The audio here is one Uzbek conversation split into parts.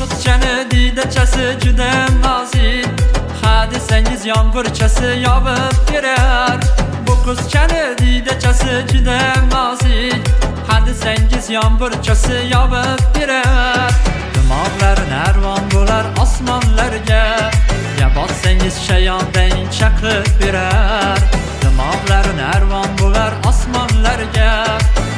qizchani diydachasi juda nozik, ha desangiz yomg'irchasi yog'ib berar. Bu qizchani diydachasi juda nozik, ha desangiz yomg'irchasi yog'ib berar. Dimoqlar narvon bo'lar osmonlarga, ya bossangiz shayondan chaqib berar. Dimoqlar narvon bo'lar osmonlarga,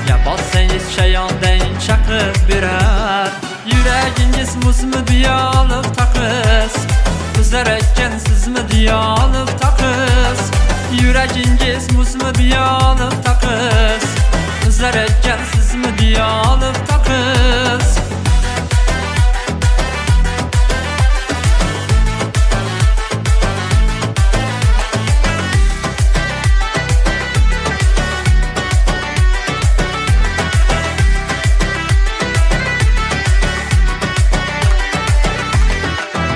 ya bossangiz shayondan chaqib berar. Yuragingiz muzmi diyolib taqis, qizlar aytgan sizmi diyolib taqis. Yuragingiz muzmi diyolib taqis, qizlar aytgan sizmi diyolib taqis.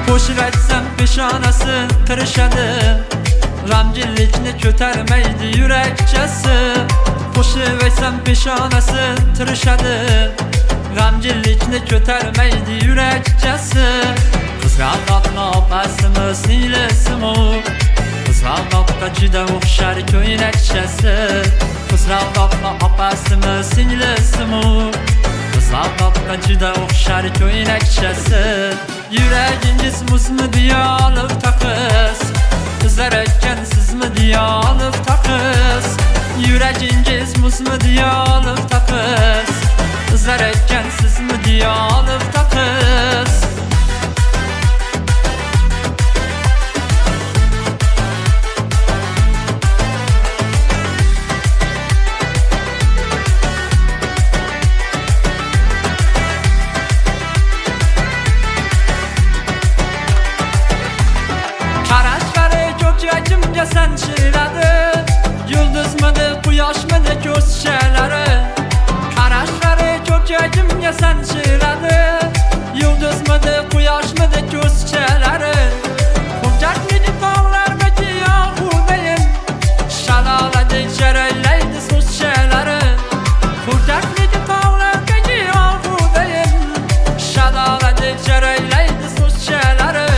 Qo'shiq aytsam peshonasi tirishadi, g'amginlikni ko'tarmaydi yurakchasi. Qo'shiq aytsam peshonasi tirishadi, g'amginlikni ko'tarmaydi yurakchasi. Qizg'aldoqni opasimi singlisimi, qizg'aldoqqa juda o'xshar ko'ylakchasi. Qizg'aldoqni opasimi singlisimi, qizg'aldoqqa juda o'xshar ko'ylakchasi. Yuragingiz muzmi diyolib taqis, qizlar aytgan sizmi diyolib taqis. Yuragingiz muzmi diyolib taqis, qizlar aytgan sizmi diyolib taqis. Ko'kragimga sanchiladi, yulduzmidi quyoshmidi ko'z shalari. Qarashlari ko'kragimga sanchiladi, yulduzmidi quyoshmidi ko'z shalari. Hujjatli tog'lardagi yog'udayin, shaloladek jaraylaydi so'z shalari. Hujjatli tog'lardagi yog'udayin, shaloladek jaraylaydi so'z shalari.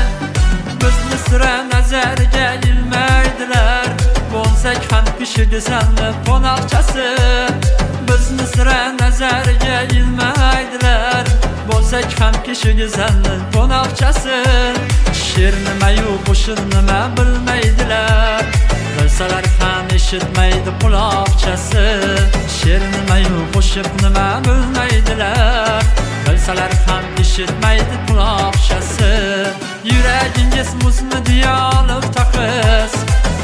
Bizni sira nazarga ilmaydilar, bo'lsak ham kishi desanli qo'noqchasi. Bizni sira nazarga ilmaydilar, bo'lsak ham kishi desanli qo'noqchasi. She'r nima-yu qo'shiq nima bilmaydilar, bilsalar ham eshitmaydi quloqchasi. She'r nima-yu qo'shiq nima bilmaydilar, bilsalar ham eshitmaydi quloqchasi. Yuragingiz muzmi diyolib taqis,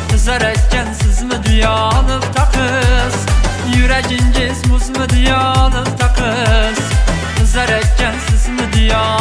qizlar aytgan sizmi diyolib taqis. Yuragingiz muzmi diyolib taqis, qizlar aytgan sizmi diyolib